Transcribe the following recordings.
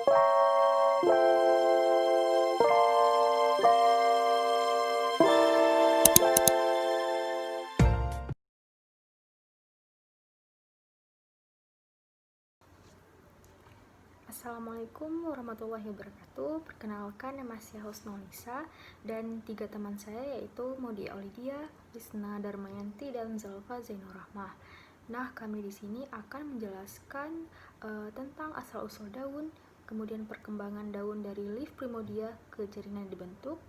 Assalamualaikum warahmatullahi wabarakatuh. Perkenalkan, nama saya Husnolisa dan 3 teman saya yaitu Maudia Aulidia, Lisna Darmayanti, dan Zalfa Zainur Rahmah. Nah, kami di sini akan menjelaskan tentang asal-usul daun, kemudian perkembangan daun dari leaf primodia ke jaringan dibentuk,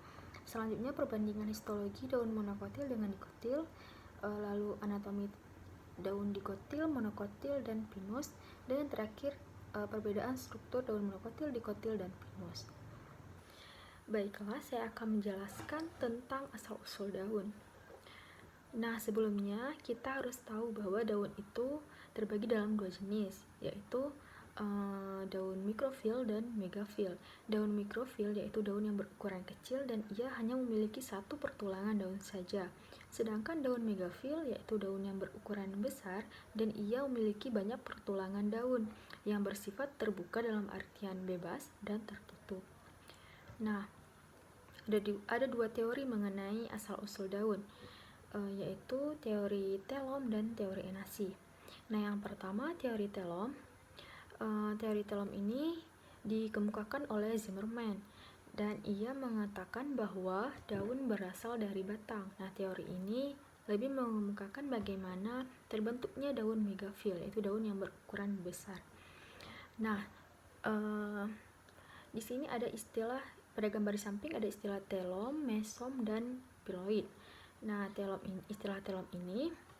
selanjutnya perbandingan histologi daun monokotil dengan dikotil, lalu anatomi daun dikotil, monokotil, dan pinus, dan yang terakhir perbedaan struktur daun monokotil, dikotil, dan pinus. Baiklah, saya akan menjelaskan tentang asal-usul daun. Nah, sebelumnya kita harus tahu bahwa daun itu terbagi dalam 2 jenis, yaitu daun mikrofil dan megafil. Daun mikrofil yaitu daun yang berukuran kecil dan ia hanya memiliki satu pertulangan daun saja. Sedangkan daun megafil yaitu daun yang berukuran besar dan ia memiliki banyak pertulangan daun yang bersifat terbuka dalam artian bebas dan tertutup. Nah, ada 2 teori mengenai asal-usul daun, yaitu teori telom dan teori enasi. Nah, yang pertama teori telom. Teori telom ini dikemukakan oleh Zimmerman dan ia mengatakan bahwa daun berasal dari batang. Nah, teori ini lebih mengemukakan bagaimana terbentuknya daun megafil, yaitu daun yang berukuran besar. Nah, di sini ada istilah, pada gambar di samping ada istilah telom, mesom, dan piloid. Nah, istilah telom ini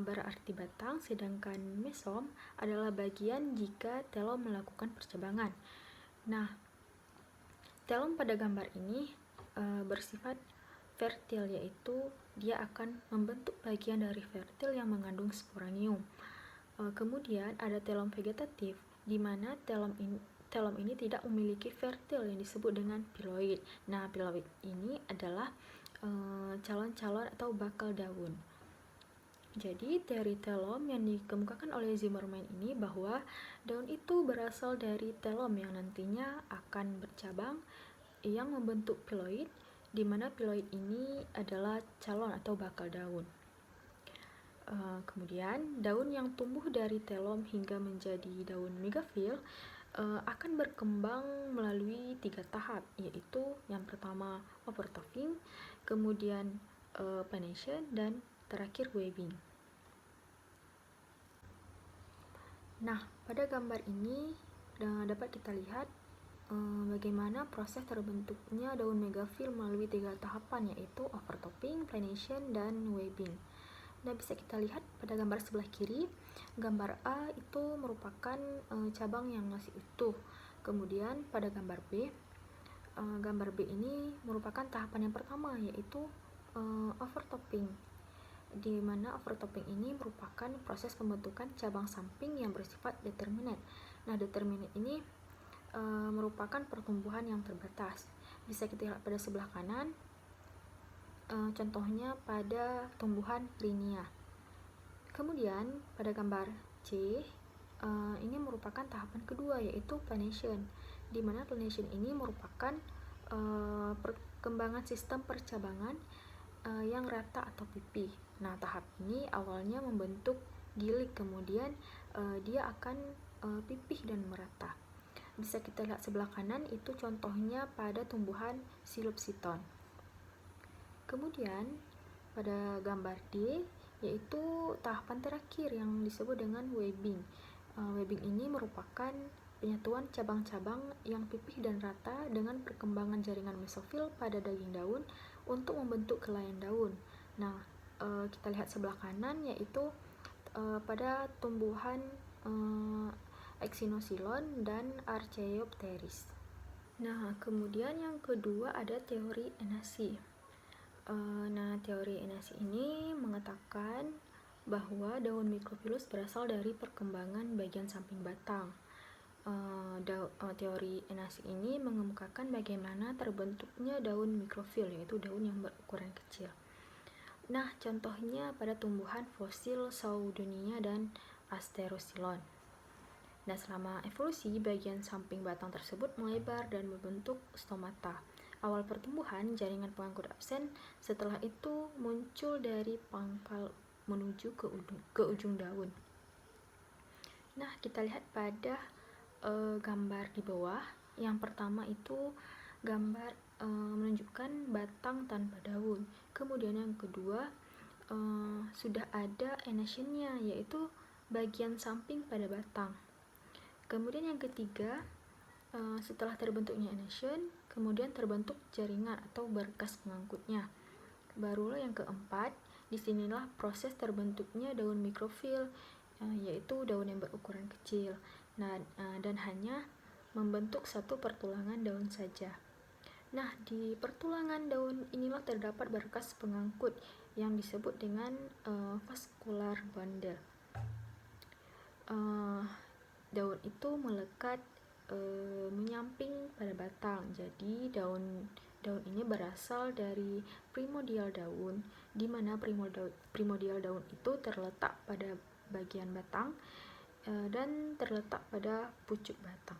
berarti batang, sedangkan mesom adalah bagian jika telom melakukan percabangan. Nah, telom pada gambar ini bersifat fertil, yaitu dia akan membentuk bagian dari fertil yang mengandung sporanium. Kemudian ada telom vegetatif, di mana telom ini tidak memiliki fertil yang disebut dengan piloid. Nah, piloid ini adalah calon-calon atau bakal daun. Jadi, teori telom yang dikemukakan oleh Zimmerman ini bahwa daun itu berasal dari telom yang nantinya akan bercabang yang membentuk piloid, di mana piloid ini adalah calon atau bakal daun. Kemudian, daun yang tumbuh dari telom hingga menjadi daun megafil akan berkembang melalui 3 tahap, yaitu yang pertama overtopping, kemudian pennation, dan terakhir webbing. Nah, pada gambar ini dapat kita lihat bagaimana proses terbentuknya daun megafil melalui 3 tahapan, yaitu overtopping, pennation, dan webbing. Nah, bisa kita lihat pada gambar sebelah kiri, gambar A itu merupakan cabang yang masih utuh. Kemudian pada gambar B ini merupakan tahapan yang pertama, yaitu overtopping, di mana overtopping ini merupakan proses pembentukan cabang samping yang bersifat determinate. Nah, determinate ini merupakan pertumbuhan yang terbatas. Bisa kita lihat pada sebelah kanan, contohnya pada tumbuhan linia. Kemudian pada gambar C, ini merupakan tahapan kedua, yaitu pennation, di mana pennation ini merupakan perkembangan sistem percabangan yang rata atau pipih. Nah, tahap ini awalnya membentuk gilik, kemudian dia akan pipih dan merata. Bisa kita lihat sebelah kanan, itu contohnya pada tumbuhan silopsiton. Kemudian pada gambar D, yaitu tahapan terakhir yang disebut dengan webbing. Webbing ini merupakan penyatuan cabang-cabang yang pipih dan rata dengan perkembangan jaringan mesofil pada daging daun untuk membentuk kelainan daun. Nah, kita lihat sebelah kanan, yaitu pada tumbuhan Exynosilon dan Archaeopteris. Nah, kemudian yang kedua ada teori enasi. Nah, teori enasi ini mengatakan bahwa daun mikrofilus berasal dari perkembangan bagian samping batang. Teori enasi ini mengemukakan bagaimana terbentuknya daun mikrofil, yaitu daun yang berukuran kecil. Nah, contohnya pada tumbuhan fosil Saudonia dan Asterosilon. Nah, selama evolusi, bagian samping batang tersebut melebar dan membentuk stomata. Awal pertumbuhan jaringan pengangkut absen, setelah itu muncul dari pangkal menuju ke ujung daun. Nah, kita lihat pada gambar di bawah. Yang pertama itu gambar menunjukkan batang tanpa daun. Kemudian yang kedua sudah ada enationnya, yaitu bagian samping pada batang. Kemudian yang ketiga, setelah terbentuknya enation, kemudian terbentuk jaringan atau berkas pengangkutnya. Barulah yang keempat, disinilah proses terbentuknya daun mikrofil, yaitu daun yang berukuran kecil. Nah, dan hanya membentuk satu pertulangan daun saja. Nah, di pertulangan daun inilah terdapat berkas pengangkut yang disebut dengan vascular bundle. Daun itu melekat menyamping pada batang. Jadi daun ini berasal dari primordial daun, di mana primordial daun itu terletak pada bagian batang dan terletak pada pucuk batang.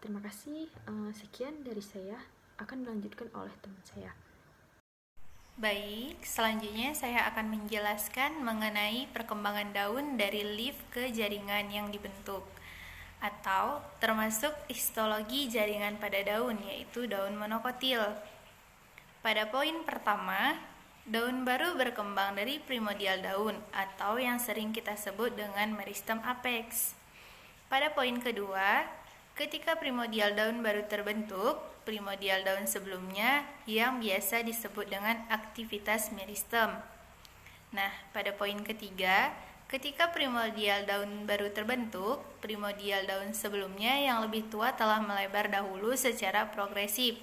Terima kasih. Sekian dari saya, akan dilanjutkan oleh teman saya. Baik, selanjutnya saya akan menjelaskan mengenai perkembangan daun dari leaf ke jaringan yang dibentuk, atau termasuk histologi jaringan pada daun, yaitu daun monokotil. Pada poin pertama, daun baru berkembang dari primordial daun, atau yang sering kita sebut dengan meristem apex. Pada poin kedua, ketika primordial daun baru terbentuk, primordial daun sebelumnya yang biasa disebut dengan aktivitas meristem. Nah, pada poin ketiga, ketika primordial daun baru terbentuk, primordial daun sebelumnya yang lebih tua telah melebar dahulu secara progresif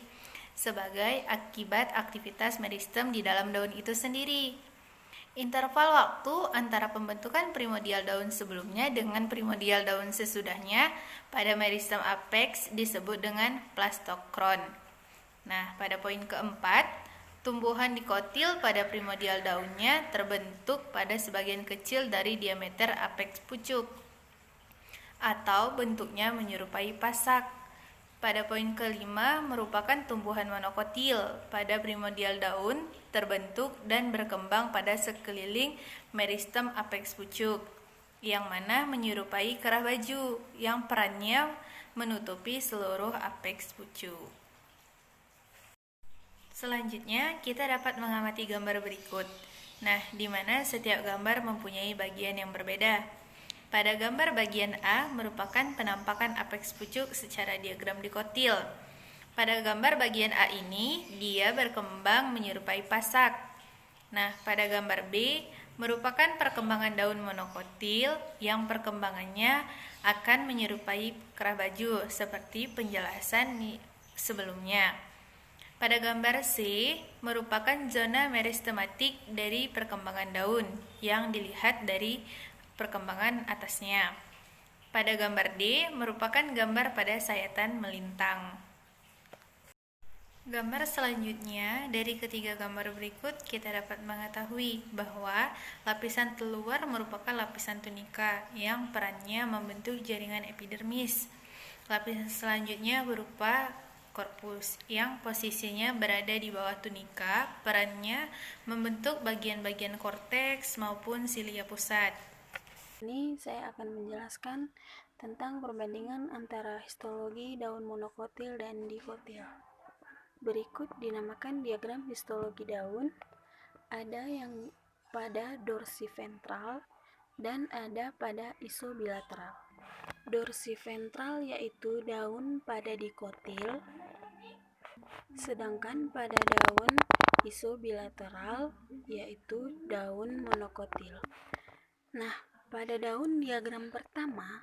sebagai akibat aktivitas meristem di dalam daun itu sendiri. Interval waktu antara pembentukan primordial daun sebelumnya dengan primordial daun sesudahnya pada meristem apex disebut dengan plastokron. Nah, pada poin keempat, tumbuhan dikotil pada primordial daunnya terbentuk pada sebagian kecil dari diameter apex pucuk, atau bentuknya menyerupai pasak. Pada poin kelima, merupakan tumbuhan monokotil pada primordial daun, terbentuk dan berkembang pada sekeliling meristem apex pucuk, yang mana menyerupai kerah baju, yang perannya menutupi seluruh apex pucuk. Selanjutnya, kita dapat mengamati gambar berikut. Nah, di mana setiap gambar mempunyai bagian yang berbeda. Pada gambar bagian A merupakan penampakan apex pucuk secara diagram dikotil. Pada gambar bagian A ini, dia berkembang menyerupai pasak. Nah, pada gambar B merupakan perkembangan daun monokotil yang perkembangannya akan menyerupai kerah baju seperti penjelasan sebelumnya. Pada gambar C merupakan zona meristematik dari perkembangan daun yang dilihat dari perkembangan atasnya. Pada gambar D merupakan gambar pada sayatan melintang. Gambar selanjutnya, dari ketiga gambar berikut kita dapat mengetahui bahwa lapisan terluar merupakan lapisan tunika yang perannya membentuk jaringan epidermis. Lapisan selanjutnya berupa korpus yang posisinya berada di bawah tunika, perannya membentuk bagian-bagian korteks maupun silia pusat. Ini saya akan menjelaskan tentang perbandingan antara histologi daun monokotil dan dikotil. Berikut dinamakan diagram histologi daun. Ada yang pada dorsiventral dan ada pada isobilateral. Dorsiventral yaitu daun pada dikotil, sedangkan pada daun isobilateral yaitu daun monokotil. Nah, pada daun diagram pertama,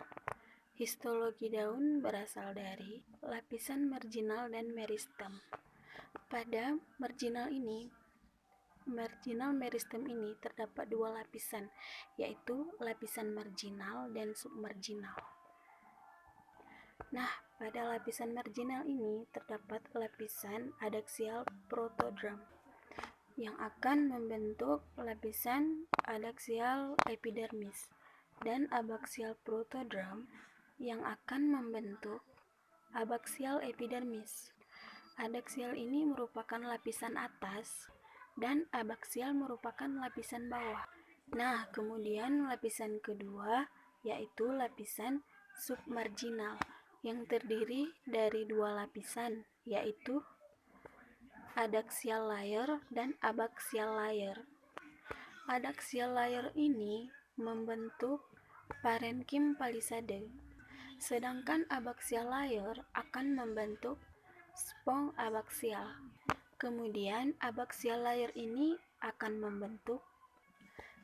histologi daun berasal dari lapisan marginal dan meristem. Pada marginal meristem ini terdapat dua lapisan, yaitu lapisan marginal dan submarginal. Nah, pada lapisan marginal ini terdapat lapisan adaksial protodram yang akan membentuk lapisan adaksial epidermis. dan abaksial protoderm yang akan membentuk abaksial epidermis. Adaksial ini merupakan lapisan atas dan abaksial merupakan lapisan bawah. Nah, kemudian lapisan kedua yaitu lapisan submarginal yang terdiri dari dua lapisan, yaitu adaksial layer dan abaksial layer. Adaksial layer ini membentuk parenkim palisade, sedangkan abaksial layer akan membentuk spong abaksial. Kemudian abaksial layer ini akan membentuk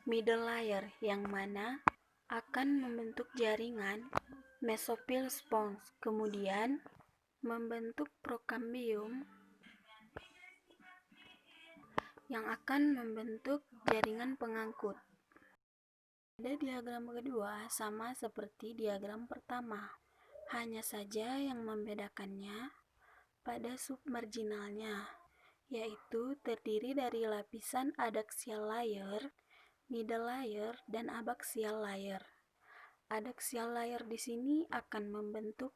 middle layer yang mana akan membentuk jaringan mesophyll spons, kemudian membentuk prokambium yang akan membentuk jaringan pengangkut. Pada diagram kedua sama seperti diagram pertama, hanya saja yang membedakannya pada submarginalnya, yaitu terdiri dari lapisan adaksial layer, middle layer, dan abaksial layer. Adaksial layer di sini akan membentuk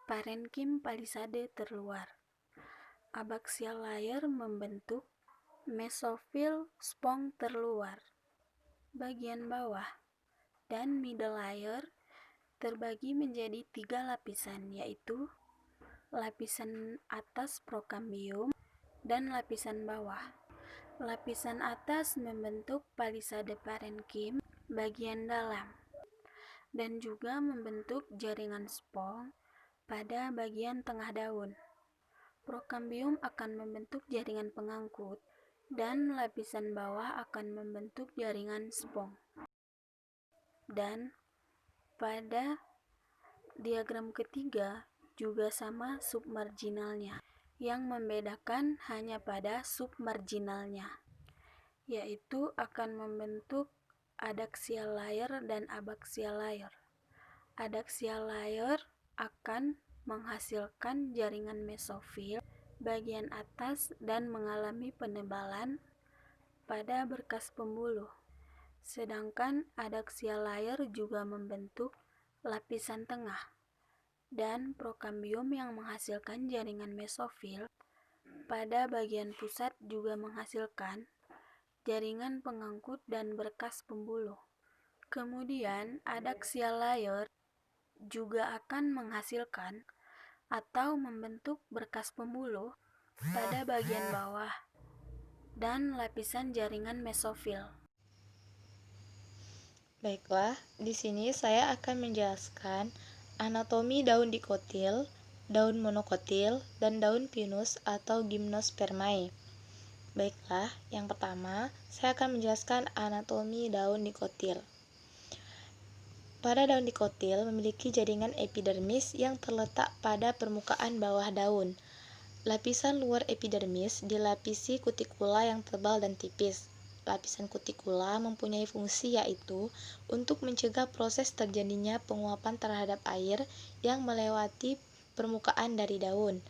parenkim palisade terluar. Abaksial layer membentuk mesophyll spong terluar bagian bawah, dan middle layer terbagi menjadi 3 lapisan, yaitu lapisan atas prokambium dan lapisan bawah. Lapisan atas membentuk palisade parenkim bagian dalam dan juga membentuk jaringan spong pada bagian tengah daun. Prokambium akan membentuk jaringan pengangkut dan lapisan bawah akan membentuk jaringan spong. Dan pada diagram ketiga juga sama submarginalnya. Yang membedakan hanya pada submarginalnya, yaitu akan membentuk adaksial layer dan abaksial layer. Adaksial layer akan menghasilkan jaringan mesofil bagian atas dan mengalami penebalan pada berkas pembuluh. Sedangkan adaksial layer juga membentuk lapisan tengah, dan prokambium yang menghasilkan jaringan mesofil pada bagian pusat juga menghasilkan jaringan pengangkut dan berkas pembuluh. Kemudian adaksial layer juga akan menghasilkan atau membentuk berkas pembuluh pada bagian bawah dan lapisan jaringan mesofil. Baiklah, di sini saya akan menjelaskan anatomi daun dikotil, daun monokotil, dan daun pinus atau gymnospermae. Baiklah, yang pertama, saya akan menjelaskan anatomi daun dikotil. Pada daun dikotil memiliki jaringan epidermis yang terletak pada permukaan bawah daun. Lapisan luar epidermis dilapisi kutikula yang tebal dan tipis. Lapisan kutikula mempunyai fungsi yaitu untuk mencegah proses terjadinya penguapan terhadap air yang melewati permukaan dari daun.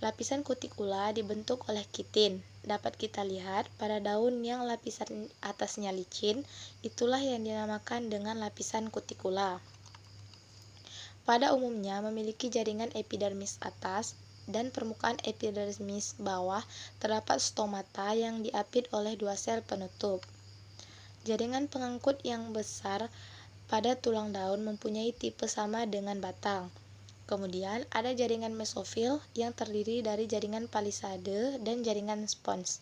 Lapisan kutikula dibentuk oleh kitin. Dapat kita lihat pada daun yang lapisan atasnya licin, itulah yang dinamakan dengan lapisan kutikula. Pada umumnya memiliki jaringan epidermis atas dan permukaan epidermis bawah terdapat stomata yang diapit oleh 2 sel penutup. Jaringan pengangkut yang besar pada tulang daun mempunyai tipe sama dengan batang. Kemudian ada jaringan mesofil yang terdiri dari jaringan palisade dan jaringan spons.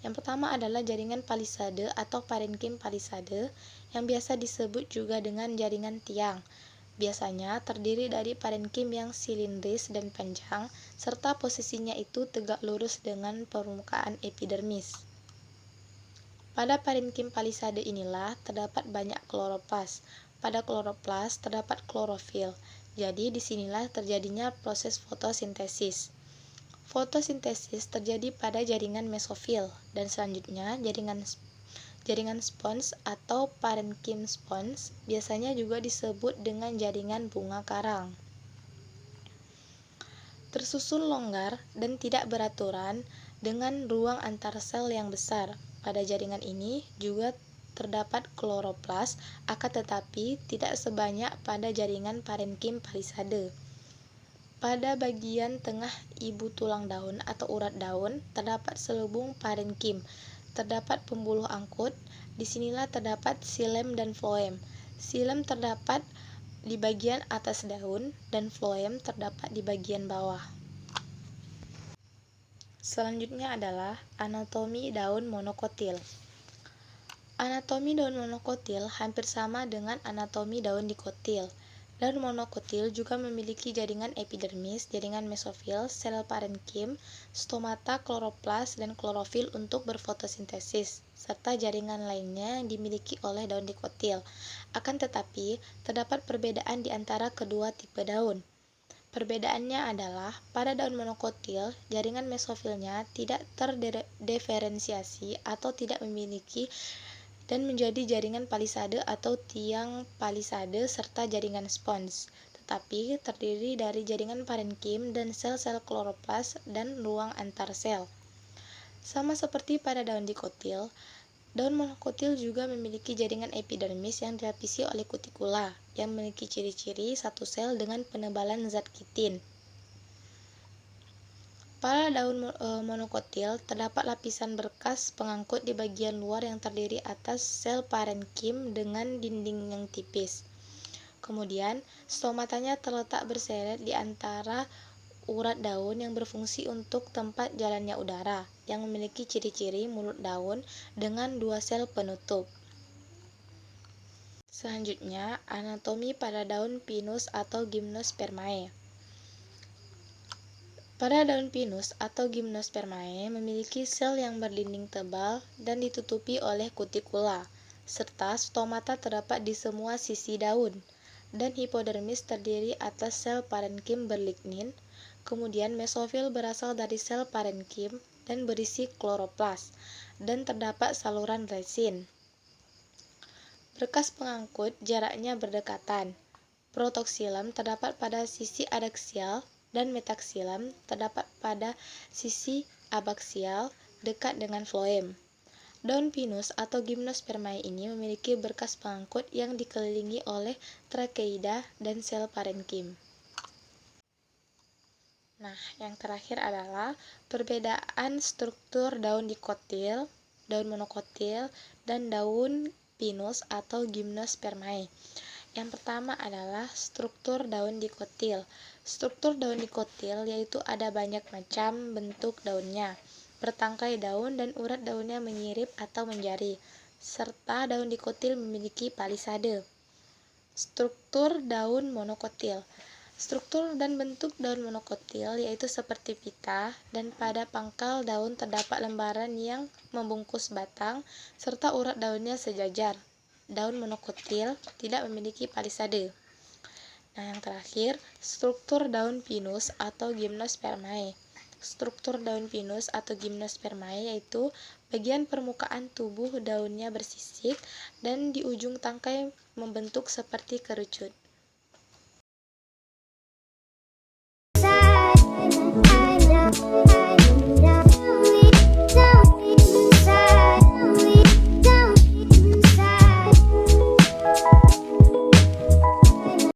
Yang pertama adalah jaringan palisade atau parenkim palisade yang biasa disebut juga dengan jaringan tiang. Biasanya terdiri dari parenkim yang silindris dan panjang, serta posisinya itu tegak lurus dengan permukaan epidermis. Pada parenkim palisade inilah terdapat banyak kloroplas. Pada kloroplas terdapat klorofil. Jadi disinilah terjadinya proses fotosintesis. Fotosintesis terjadi pada jaringan mesofil dan selanjutnya jaringan spons atau parenkim spons biasanya juga disebut dengan jaringan bunga karang. Tersusun longgar dan tidak beraturan dengan ruang antar sel yang besar. Pada jaringan ini juga terdapat kloroplas, akan tetapi tidak sebanyak pada jaringan parenkim palisade. Pada bagian tengah ibu tulang daun atau urat daun terdapat selubung parenkim, terdapat pembuluh angkut. Disinilah terdapat xilem dan floem. Xilem terdapat di bagian atas daun dan floem terdapat di bagian bawah. Selanjutnya adalah anatomi daun monokotil. Anatomi daun monokotil hampir sama dengan anatomi daun dikotil. Daun monokotil juga memiliki jaringan epidermis, jaringan mesofil, sel parenkim, stomata, kloroplas, dan klorofil untuk berfotosintesis, serta jaringan lainnya yang dimiliki oleh daun dikotil. Akan tetapi, terdapat perbedaan di antara kedua tipe daun. Perbedaannya adalah, pada daun monokotil, jaringan mesofilnya tidak terdiferensiasi atau tidak memiliki dan menjadi jaringan palisade atau tiang palisade serta jaringan spons, tetapi terdiri dari jaringan parenkim dan sel-sel kloroplas dan ruang antar sel. Sama seperti pada daun dikotil, daun monokotil juga memiliki jaringan epidermis yang dilapisi oleh kutikula, yang memiliki ciri-ciri satu sel dengan penebalan zat kitin. Pada daun monokotil, terdapat lapisan berkas pengangkut di bagian luar yang terdiri atas sel parenkim dengan dinding yang tipis. Kemudian, stomatanya terletak berseret di antara urat daun yang berfungsi untuk tempat jalannya udara, yang memiliki ciri-ciri mulut daun dengan dua sel penutup. Selanjutnya, anatomi pada daun pinus atau Gymnospermae. Pada daun pinus atau Gymnospermae memiliki sel yang berdinding tebal dan ditutupi oleh kutikula, serta stomata terdapat di semua sisi daun, dan hipodermis terdiri atas sel parenkim berlignin. Kemudian mesofil berasal dari sel parenkim dan berisi kloroplas, dan terdapat saluran resin. Berkas pengangkut jaraknya berdekatan. Protoxilem terdapat pada sisi adaksial dan metaxilem terdapat pada sisi abaksial dekat dengan floem. Daun pinus atau Gymnospermae ini memiliki berkas pengangkut yang dikelilingi oleh trakeida dan sel parenkim. Nah, yang terakhir adalah perbedaan struktur daun dikotil, daun monokotil, dan daun pinus atau Gymnospermae. Yang pertama adalah struktur daun dikotil. Struktur daun dikotil yaitu ada banyak macam bentuk daunnya, bertangkai daun dan urat daunnya menyirip atau menjari, serta daun dikotil memiliki palisade. Struktur daun monokotil. Struktur dan bentuk daun monokotil yaitu seperti pita, dan pada pangkal daun terdapat lembaran yang membungkus batang, serta urat daunnya sejajar. Daun monokotil tidak memiliki palisade. Nah, yang terakhir, struktur daun pinus atau Gymnospermae. Struktur daun pinus atau Gymnospermae yaitu bagian permukaan tubuh daunnya bersisik dan di ujung tangkai membentuk seperti kerucut.